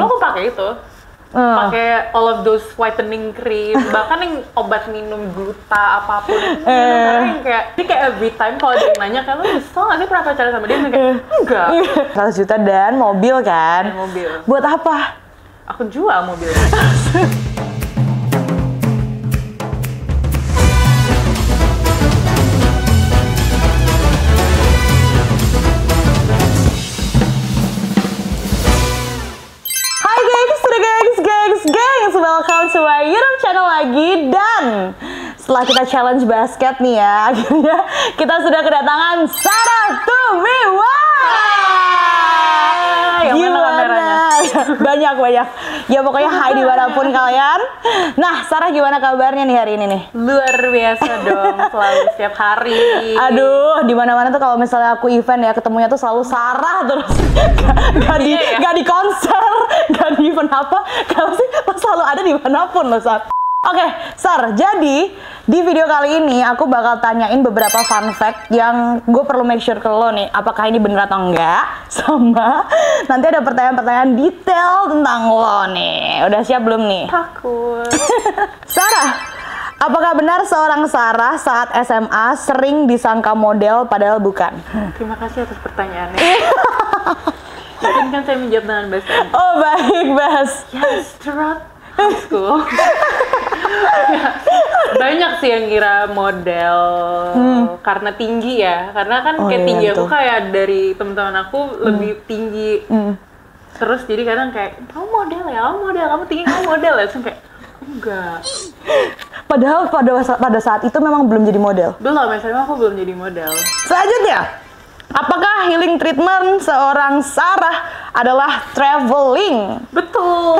aku pakai itu. Pakai all of those whitening cream, bahkan yang obat minum gluta apapun itu minum, karena yang kayak ini kayak every time kalau dia nanya kayak lo nyesel nggak sih pernah pacaran sama dia, kayak enggak. 100 juta dan mobil kan? Dan mobil. Buat apa? Aku jual mobil. Welcome to my YouTube channel lagi, dan setelah kita challenge basket nih ya, akhirnya kita sudah kedatangan Sarah Tumiwa. Yang mana kameranya? Banyak. Ya pokoknya hai dimanapun kalian. Nah, Sarah gimana kabarnya nih hari ini nih? Luar biasa dong, selalu setiap hari. Aduh, di mana-mana tuh kalau misalnya aku event ya, ketemunya tuh selalu Sarah terus. Gak di konser, gak di event apa, kalau sih selalu ada di manapun loh, Sar. Oke, Sar, jadi di video kali ini aku bakal tanyain beberapa fun fact yang gue perlu make sure ke lo nih, apakah ini bener atau enggak, sama nanti ada pertanyaan-pertanyaan detail tentang lo nih. Udah siap belum nih? Takut. Sarah, apakah benar seorang Sarah saat SMA sering disangka model padahal bukan? Terima kasih atas pertanyaannya. Izinkan saya menjawab dengan bahasa Inggris. Oh baik, Bas. Yes, throughout high school. Banyak sih yang kira model karena tinggi ya, karena kan kayak iya, tinggi betul. aku kayak dari teman-teman aku lebih tinggi. Terus jadi kadang kayak kamu model ya, kamu tinggi, kamu model ya, terus kayak enggak. Padahal pada saat itu memang belum jadi model. Belum, misalnya aku belum jadi model. Selanjutnya, apakah healing treatment seorang Sarah adalah traveling? Betul.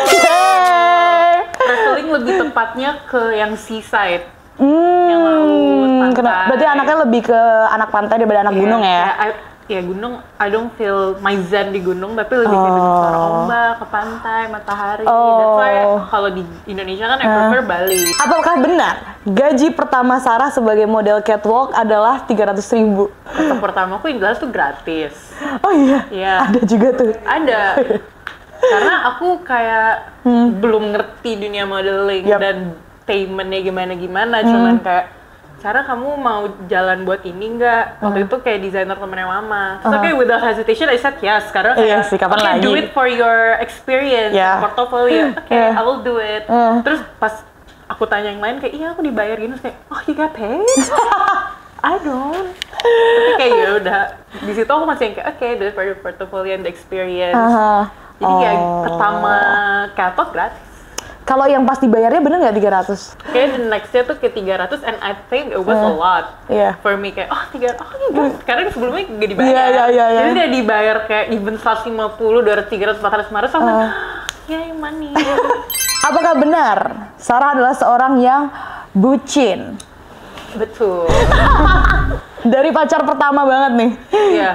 Yeay. Traveling lebih tepatnya ke yang seaside. Yang laut, pantai. Berarti anaknya lebih ke anak pantai daripada anak gunung ya? Ya gunung, I don't feel my zen di gunung, tapi lebih kayak dengar suara ombak, ke pantai, matahari. That's why kalau di Indonesia kan I prefer Bali. Apakah benar gaji pertama Sarah sebagai model catwalk adalah 300.000? Untuk pertama aku yang jelas tuh gratis. Oh iya? Iya. Ada juga tuh? Ada. Karena aku kayak belum ngerti dunia modeling dan paymentnya gimana-gimana, cuman kayak Sarah, kamu mau jalan buat ini nggak? Waktu itu kayak desainer temennya mama. Terus oke, without hesitation I said yes. Karena iya sih, kapan lagi? Do it for your experience, portfolio. Oke, I will do it. Terus pas aku tanya yang lain kayak, iya aku dibayar gini. Terus kayak, oh you got paid? I don't. Tapi kayak ya udah. Di situ aku masih yang kayak, oke, do it for your portfolio and the experience. Jadi kayak pertama catwalk gratis. Kalau yang pas dibayarnya bener nggak 300? Kayak the next day tuh ke 300 and I think it was a lot for me, kayak karena sebelumnya nggak dibayar. Jadi dia dibayar kayak even 150, 200, 300, 400, 500 sama yay money. Apakah benar Sarah adalah seorang yang bucin? Betul. Dari pacar pertama banget nih. Iya.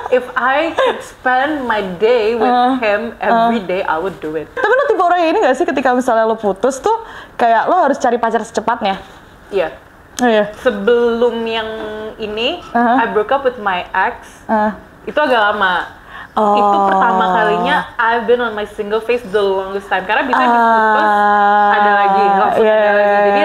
If I could spend my day with him every day, I would do it. Tapi lo tipe orang ini gak sih ketika misalnya lo putus tuh kayak lo harus cari pacar secepatnya? Iya. Iya. Sebelum yang ini, I broke up with my ex. Itu agak lama. Itu pertama kalinya I've been on my single phase the longest time. Karena bisa diputus, ada lagi, langsung ada lagi. Jadi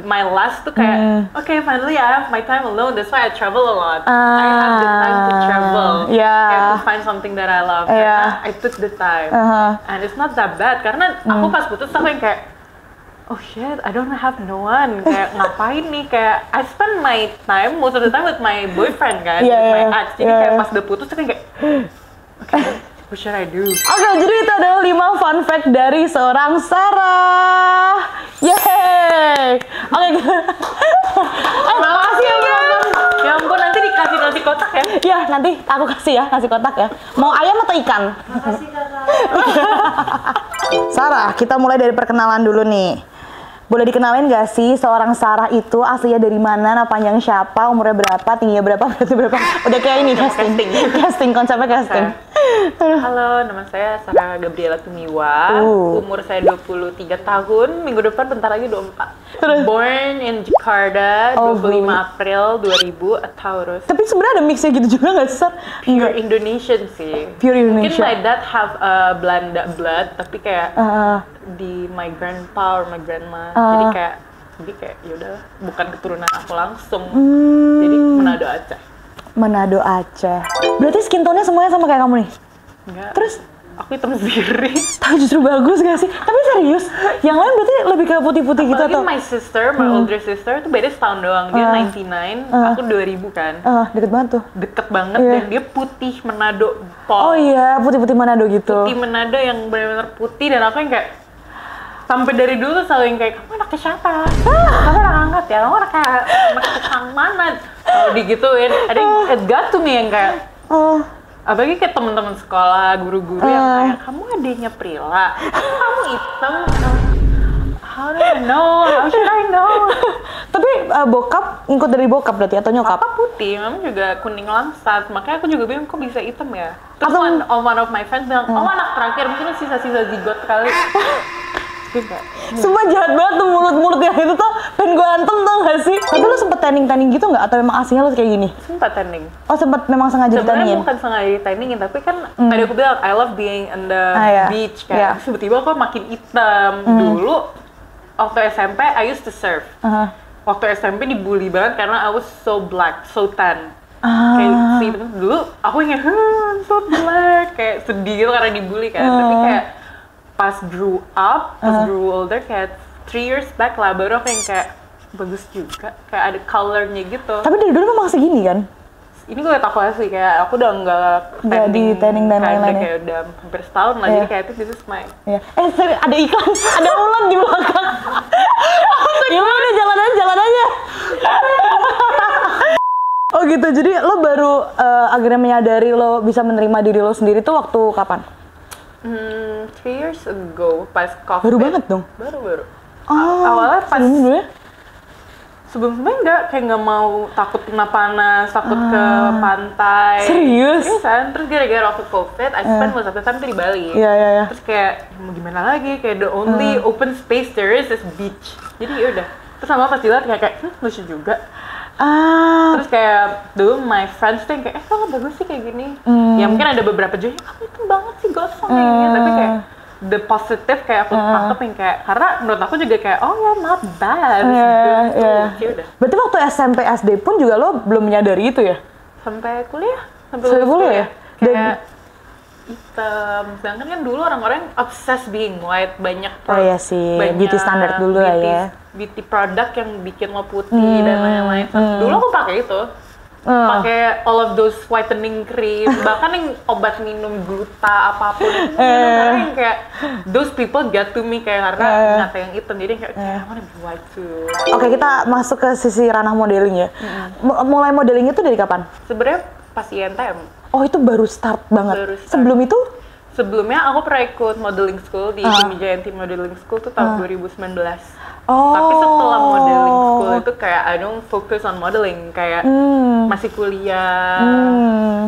my last tuh kayak, okay, finally I have my time alone. That's why I travel a lot. I have the time to travel. Kayak to find something that I love. Karena I took the time. And it's not that bad. Karena aku pas putus aku yang kayak, oh shit, I don't have no one. Kayak ngapain nih? Kayak I spend my time most of the time with my boyfriend kan, with my ex. Jadi kayak pas udah putus tuh kayak, okay, what should I do? Oke, jadi itu adalah 5 fun fact dari seorang Sarah. Yeay! Oke, makasih ya penonton. Ya ampun, nanti dikasih nasi kotak ya? Iya, nanti aku kasih ya nasi kotak ya. Mau ayam atau ikan? Makasih kakak. Sarah, kita mulai dari perkenalan dulu nih. boleh dikenalin gak sih seorang Sarah itu aslinya dari mana, nama panjang siapa, umurnya berapa, tingginya berapa, beratnya berapa? Udah kayak ini casting, konsepnya casting. Halo, nama saya Sarah Gabriela Tumiwa. Umur saya 23 tahun, minggu depan bentar lagi 24. Born in Jakarta, 25 April 2000, a Taurus. Tapi sebenarnya ada mixnya gitu juga gak sih, Sar? Pure Indonesian sih. Pure Indonesia. Mungkin my dad have Belanda blood, tapi kayak di my grandpa or my grandma. Jadi kayak yaudah, bukan keturunan aku langsung. Jadi Manado Aceh. Manado Aceh. Berarti skin tone-nya semuanya sama kayak kamu nih? Enggak. Terus? Aku hitam sendiri. Tapi justru bagus gak sih? Tapi serius, yang lain berarti lebih ke putih-putih gitu atau? My sister, my older sister tuh beda setahun doang. Dia 99, aku 2000 kan. Deket banget tuh. Deket banget dan dia putih Manado. Oh iya, putih-putih Manado gitu. Putih Manado yang benar-benar putih dan aku yang kayak sampai dari dulu tuh selalu yang kayak, kamu anaknya siapa? Kamu anak angkat ya? Kamu anak tukang mana? Kalau digituin, ada yang it got to me yang kayak apalagi kayak teman-teman sekolah, guru-guru yang kayak, kamu adiknya Prila, kamu hitam. How do I know? How should I know? Tapi bokap ngikut dari bokap berarti atau nyokap? Papa putih, mama juga kuning langsat. Makanya aku juga bingung kok bisa hitam ya. Terus one of my friends bilang, oh anak terakhir mungkin sisa-sisa zigot kali. Sumpah jahat banget tuh mulut-mulutnya itu tuh, pengen gue antem tau gak sih? Tapi lu sempet tanning gitu nggak? Atau memang aslinya lu kayak gini? Sempet tanning. Oh sempet memang sengaja ditanningin? Sebenarnya bukan sengaja ditanningin, tapi kan tadi aku bilang I love being in the beach kan. Tiba-tiba aku makin hitam. Dulu waktu SMP I used to surf. Waktu SMP dibully banget karena I was so black, so tan. Kayak sih dulu aku ingat so black, kayak sedih gitu karena dibully kan. Tapi kayak pas grew older kayak 3 years back lah baru aku yang kayak bagus juga, kayak ada colornya gitu. Tapi dari dulu memang segini kan? Ini gue tahu sih, kayak aku udah nggak di tanning dan lain-lain. Kayak udah hampir setahun lah, jadi kayak itu this is my. Sorry, ada iklan, ada ulat di belakang. Ya udah jalan aja. Oh gitu, jadi lo baru akhirnya menyadari lo bisa menerima diri lo sendiri tuh waktu kapan? 3 years ago, pas COVID. Baru banget dong? Baru. Awalnya pas sebelumnya enggak, kayak nggak mau, takut kena panas, takut ke pantai. Serius? Seriusan, terus gara-gara waktu COVID, I spend most of the time tuh di Bali. Iya. Terus kayak, mau gimana lagi, kayak the only open space there is beach. Jadi yaudah, terus sama pas dilihat kayak lucu juga. Terus kayak dulu my friends tuh yang kayak, kamu bagus sih kayak gini. Ya mungkin ada beberapa juga, kamu itu banget sih gosong kayak gini. Tapi kayak the positive kayak aku tangkap yang kayak, karena menurut aku juga kayak, oh ya not bad. Udah. Berarti waktu SMP SD pun juga lo belum menyadari itu ya? Sampai kuliah. Sampai kuliah ya? Kayak hitam. Sedangkan kan dulu orang-orang obsessed being white, banyak beauty standard dulu lah ya. Beauty product yang bikin lo putih dan lain-lain. Dulu aku pakai itu, pakai all of those whitening cream, bahkan yang obat minum gluta apapun itu, karena yang kayak those people get to me kayak karena ngata yang hitam, jadi kayak I wanna be white too. Oke, kita masuk ke sisi ranah modeling ya. Mulai modeling itu dari kapan? Sebenarnya pas INTM. Oh itu baru start banget. Sebelum itu? Sebelumnya aku pernah ikut modeling school di Kimi Jayanti Modeling School tuh tahun 2019. Tapi setelah modeling school itu kayak I don't focus on modeling, kayak masih kuliah,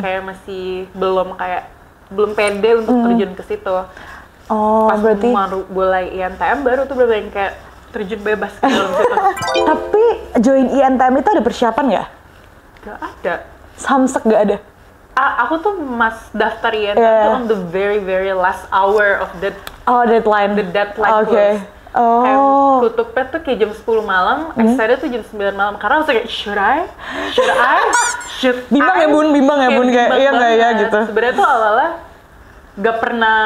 kayak masih belum pede untuk terjun ke situ. Pas berarti mulai INTM baru tuh bener-bener kayak terjun bebas ke dalam situ. Tapi join INTM itu ada persiapan nggak? Gak ada. Samsek gak ada? Aku tuh daftar INTM tuh on the very very last hour of the deadline. The deadline close. Kayak tutupnya tuh kayak jam 10 malam, excited tuh jam 9 malam. Karena aku kayak, should I? Bimbang ya bun, kayak iya nggak ya gitu. Sebenarnya tuh awalnya gak pernah,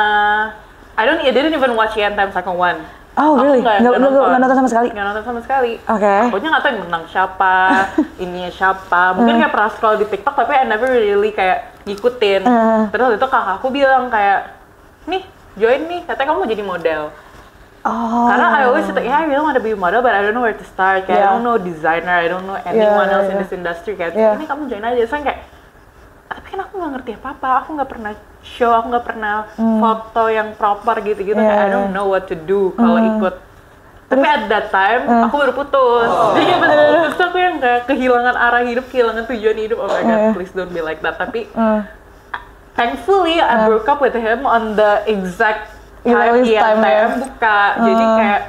I didn't even watch INTM Second One. Oh really? Nggak nonton sama sekali? Nggak nonton sama sekali. Oke. Pokoknya nggak tahu yang menang siapa, ininya siapa. Mungkin kayak pernah scroll di TikTok, tapi I never really kayak ngikutin. Terus itu kakakku bilang kayak, nih join nih, katanya kamu mau jadi model. Karena I always think, I really want to be a model, but I don't know where to start. Kayak I don't know designer, I don't know anyone else in this industry. Kayak ini kamu join aja. Terus kayak, tapi kan aku nggak ngerti apa-apa. Aku nggak pernah show, aku nggak pernah foto yang proper gitu-gitu. Kayak I don't know what to do kalau ikut Tapi at that time, aku baru putus. Jadi kayak pas putus tuh aku yang kayak kehilangan arah hidup, kehilangan tujuan hidup. Oh my god, please don't be like that. Tapi thankfully, I broke up with him on the exact time IATM buka. Jadi kayak,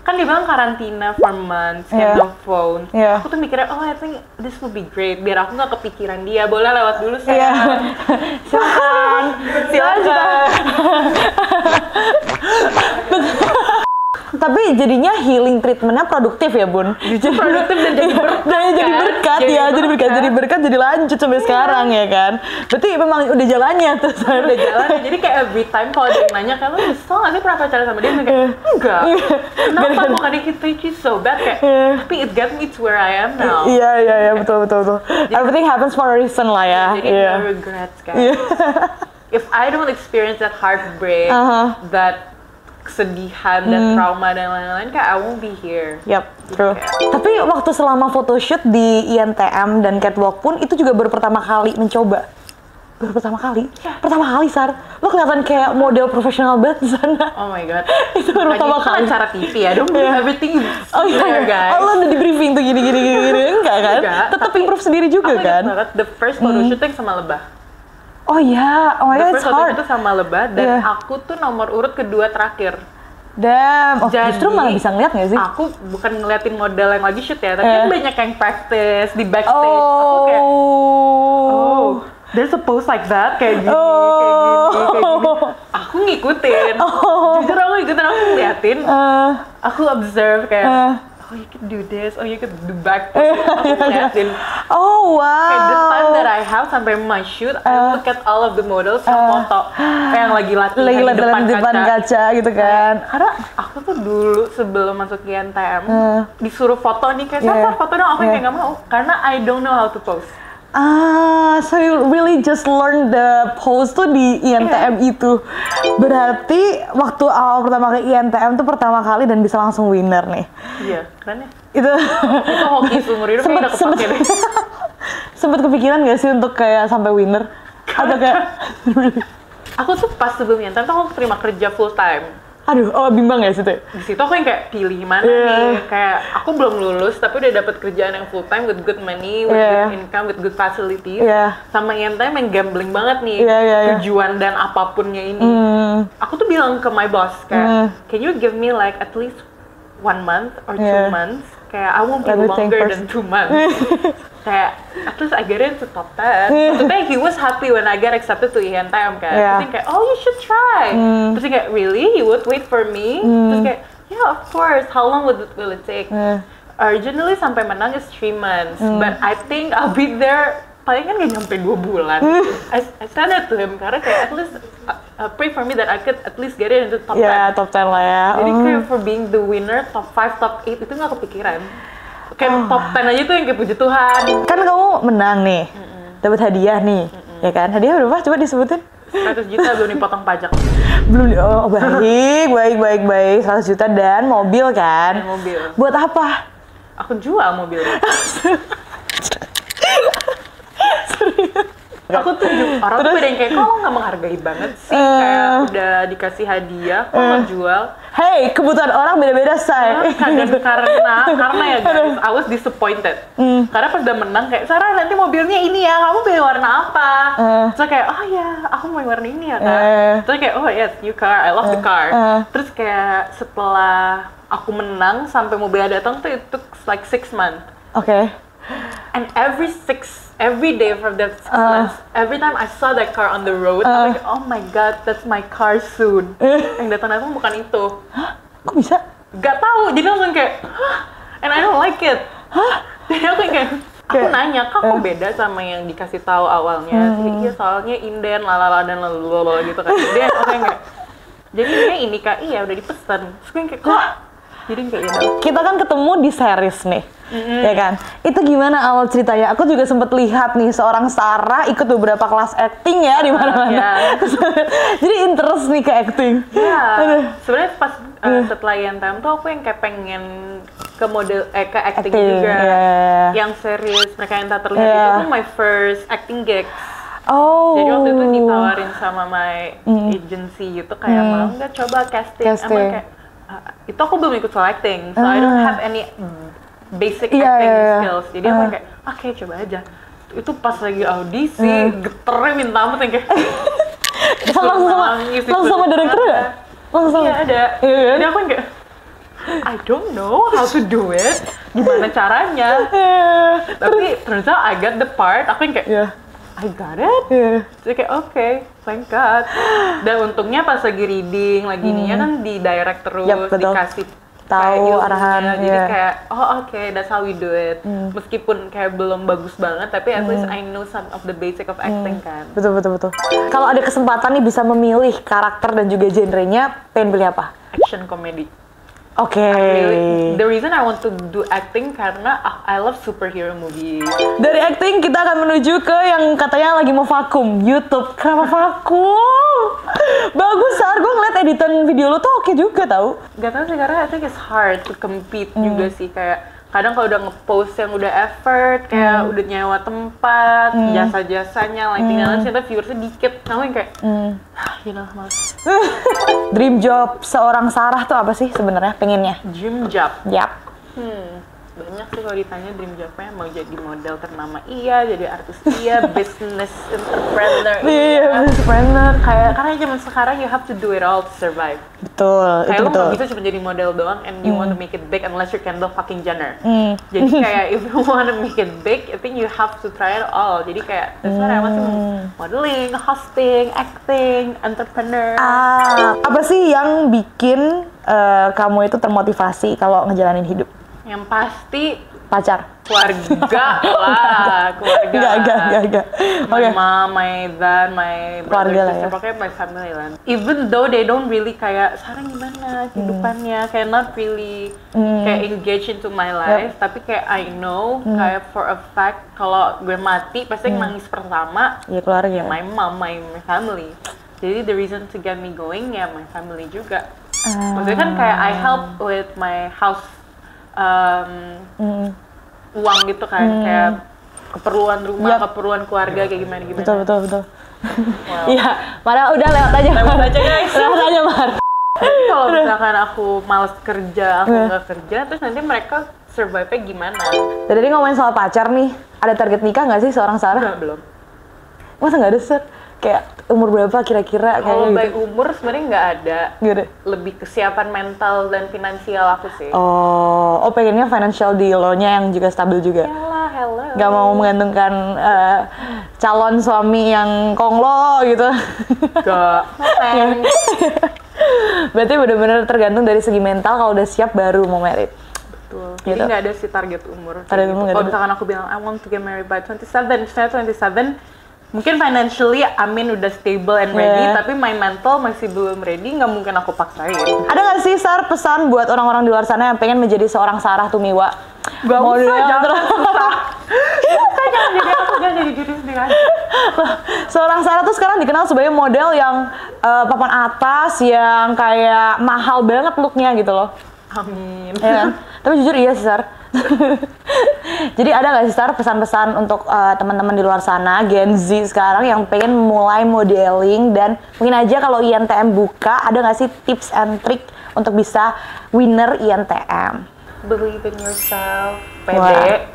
kan dia bilang karantina for months, no phone. Aku tuh mikirnya, oh I think this will be great. Biar aku nggak kepikiran dia, boleh lewat dulu saya. Silakan. Tapi jadinya healing treatmentnya produktif ya Bun? Produktif dan jadi berkat. Jadi berkat, jadi lanjut sampai sekarang ya kan? Berarti memang udah jalannya tuh. Udah jalannya, jadi kayak every time kalau dia nanya, kalau nyesel nggak sih pernah pacaran sama dia? Kayak, enggak. Kenapa bukannya kita cheat so bad? Kayak, tapi it got me to where I am now. Iya, betul. Everything happens for a reason lah ya. Jadi no regrets guys. If I don't experience that heartbreak, that kesedihan dan trauma dan lain-lain, kayak I won't be here. Yep, true. Tapi waktu selama photoshoot di INTM dan catwalk pun itu juga baru pertama kali mencoba. Baru pertama kali? Pertama kali, Sar. Lo kelihatan kayak model profesional banget di sana. Oh my god. Itu baru pertama kali. Itu acara TV ya, don't believe everything there, guys. Oh, lo udah di briefing tuh gini. Enggak kan? Tetap improve sendiri juga kan? Aku ingat banget, the first photoshoot yang sama Lebah. Oh iya, oh my god, it's hard. Itu sama Lebah, dan aku tuh nomor urut kedua terakhir. Damn, justru malah bisa ngeliat nggak sih? Aku bukan ngeliatin model yang lagi shoot ya, tapi kan banyak yang practice di backstage. Aku kayak, there's a pose like that, kayak gini. Aku ngikutin. Jujur aku ngeliatin. Aku observe kayak, oh you could do this, oh you could do back pose. Aku ngeliatin. Oh wow. Kayak the time that I have sampai my shoot, I look at all of the models yang foto yang lagi latihan di depan kaca gitu kan. Karena aku tuh dulu sebelum masuk INTM disuruh foto nih kayak siapa foto dong, aku kayak nggak mau karena I don't know how to pose. So you really just learn the pose tuh di INTM itu. Berarti waktu awal pertama ke INTM tuh pertama kali dan bisa langsung winner nih. Iya, keren ya. Itu hoki seumur hidup kayak udah kepake deh. Sempet kepikiran gak sih untuk kayak sampai winner? Atau kayak aku tuh pas sebelum INTM tuh aku terima kerja full time. Aduh, bimbang ya situ? Di situ aku yang kayak pilih mana nih, kayak aku belum lulus tapi udah dapat kerjaan yang full time with good money, with good income, with good facilities. Sama INTM yang gambling banget nih, tujuan dan apapunnya ini. Aku tuh bilang ke my boss kayak, can you give me like at least 1 month or 2 months? Kayak I won't be longer than 2 months. Kayak at least I get into top 10. Maksudnya he was happy when I get accepted to INTM kan. Terus dia kayak, oh you should try. Terus dia kayak, really? He would wait for me? Terus kayak, yeah of course. How long will it take? Originally sampai menang is 3 months. But I think I'll be there paling kan gak nyampe 2 bulan. I said it to him karena kayak at least pray for me that I could at least get it into top 10. Yeah, top 10 lah ya. Jadi kayak for being the winner, top 5, top 8 itu gak kepikiran. Kayak top 10 aja tuh yang kayak puji Tuhan. Kan kamu menang nih, dapat hadiah nih, ya kan? Hadiah berapa? Coba disebutin. 100 juta belum dipotong pajak. Belum, baik. 100 juta dan mobil kan? Dan mobil. Buat apa? Aku jual mobilnya. Aku tuh orang tuh beda yang kayak, kok lo gak menghargai banget sih, kayak udah dikasih hadiah, kok lo jual? Hey, kebutuhan orang beda-beda, say. Karena ya guys, I was disappointed. Karena pas udah menang kayak, Sarah nanti mobilnya ini ya, kamu pilih warna apa? Terus kayak, oh ya, aku mau warna ini ya kan? Terus kayak, oh yes, new car, I love the car. Terus kayak setelah aku menang sampai mobilnya datang tuh it took like 6 months. Okay. And every day from that 6 months, every time I saw that car on the road, I'm like, oh my god, that's my car soon. Yang datang bukan itu. Hah? Kok bisa? Gak tahu, jadi langsung kayak, and I don't like it. Jadi aku kayak, aku nanya, kok beda sama yang dikasih tahu awalnya? Iya, soalnya inden, lalala dan lalala gitu kan. Dia kayak, jadi ini kak, iya udah dipesan. Terus gue kayak, kok? Jadi kayak gitu. Kita kan ketemu di series nih, ya kan? Itu gimana awal ceritanya? Aku juga sempet lihat nih seorang Sarah ikut beberapa kelas acting ya di mana-mana. Jadi interest nih ke acting. Iya. Sebenarnya pas setelah INTM tuh aku yang kayak pengen ke model ke acting juga. Yang serius mereka yang tak terlihat itu tuh my first acting gigs. Jadi waktu itu ditawarin sama my agency gitu kayak mau nggak coba casting. Emang kayak itu aku belum ikut selecting, so I don't have any basic acting skills. Jadi aku kayak, oke, coba aja. Itu pas lagi audisi, geternya minta ampun yang kayak langsung sama director nggak? Langsung? Iya ada. Jadi aku kayak, I don't know how to do it, gimana caranya. Tapi ternyata I got the part, aku yang kayak, I got it. Jadi kayak okay, thank God. Dan untungnya pas lagi reading, lagi ininya kan di direct terus, dikasih tahu arahan. Jadi kayak okay, that's how we do it. Meskipun kayak belum bagus banget, tapi at least I know some of the basic of acting kan. Betul. Kalau ada kesempatan nih bisa memilih karakter dan juga genrenya, pengen pilih apa? Action comedy. Oke. The reason I want to do acting karena I love superhero movie. Dari acting kita akan menuju ke yang katanya lagi mau vakum, YouTube. Kenapa vakum? Bagus, Sar. Gue ngeliat editan video lo tuh oke juga tau. Gak tau sih, karena I think it's hard to compete juga sih. Kayak kadang kalau udah nge-post yang udah effort, kayak udah nyewa tempat, jasa-jasanya, lighting-nya, ternyata viewersnya dikit. Nah, yang kayak, males. Dream job seorang Sarah tuh apa sih sebenarnya pengennya? Dream job? Yap. Banyak sih kalau ditanya dream jobnya, mau jadi model ternama iya, jadi artis iya, business entrepreneur iya. Entrepreneur. Karena zaman sekarang you have to do it all to survive. Betul, kayak itu lo betul. Kayak lo gak bisa cuma jadi model doang and you want to make it big unless you're Kendall fucking Jenner. Jadi kayak if you want to make it big, I think you have to try it all. Jadi kayak that's what I want to modeling, hosting, acting, entrepreneur. Apa sih yang bikin kamu itu termotivasi kalau ngejalanin hidup? Yang pasti pacar, keluarga lah, keluarga. Enggak. My mom, my dad, my brother, sister, pokoknya my family lah. Even though they don't really kayak sekarang gimana kehidupannya, kayak not really kayak engage into my life, tapi kayak I know kayak for a fact kalau gue mati pasti yang nangis pertama ya keluarga, my mom, my family. Jadi the reason to get me going ya my family juga. Maksudnya kan kayak I help with my house. Uang gitu kan, kayak keperluan rumah, keperluan keluarga, kayak gimana. Betul. Iya, Mara udah lewat aja guys. Lewat aja, Mar. Kalau misalkan aku males kerja, aku nggak kerja, terus nanti mereka survive-nya gimana? Tadi ngomongin soal pacar nih, ada target nikah nggak sih seorang Sarah? Enggak, belum. Masa nggak ada, Sir? Kayak umur berapa kira-kira? Kalau by gitu. umur sebenarnya nggak ada. Gede. Lebih kesiapan mental dan finansial aku sih. Oh, pengennya financial deal-nya yang juga stabil juga. Yalah, hello. Gak mau menggantungkan calon suami yang konglo gitu. Gak. Berarti benar-benar tergantung dari segi mental, kalau udah siap baru mau married. Betul. Jadi nggak ada sih target umur. Kalau misalkan aku bilang I want to get married by 27, mungkin financially Amin udah stable and ready, tapi my mental masih belum ready, nggak mungkin aku paksain. Ada nggak sih, Sar, pesan buat orang-orang di luar sana yang pengen menjadi seorang Sarah Tumiwa? Gak usah, jangan susah. Jangan jadi diri sendiri aja. Seorang Sarah tuh sekarang dikenal sebagai model yang papan atas, yang kayak mahal banget looknya gitu loh. Amin. Ya, tapi jujur iya sih, Sar. Jadi ada nggak sih, Sar, pesan-pesan untuk teman-teman di luar sana, Gen Z sekarang yang pengen mulai modeling, dan mungkin aja kalau INTM buka, ada nggak sih tips and trick untuk bisa winner INTM? Believe in yourself, pede,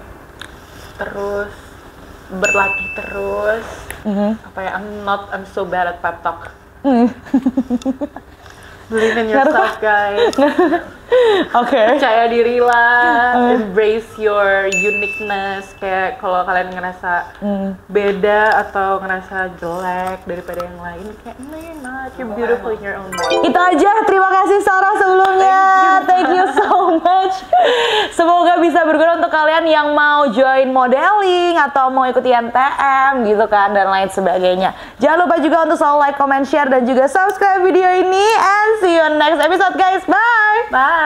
terus berlatih terus. I'm so bad at pep talk. Believe in yourself, guys. Oke. Percaya diri lah, embrace your uniqueness. Kayak kalau kalian ngerasa beda atau ngerasa jelek daripada yang lain, kayak no, you're not, you're beautiful in your own way. Itu aja. Terima kasih, Sarah, sebelumnya. Thank you so much. Semoga bisa berguna untuk kalian yang mau join modeling atau mau ikut INTM gitu kan, dan lain sebagainya. Jangan lupa juga untuk selalu like, comment, share, dan juga subscribe video ini. And see you on next episode, guys. Bye. Bye.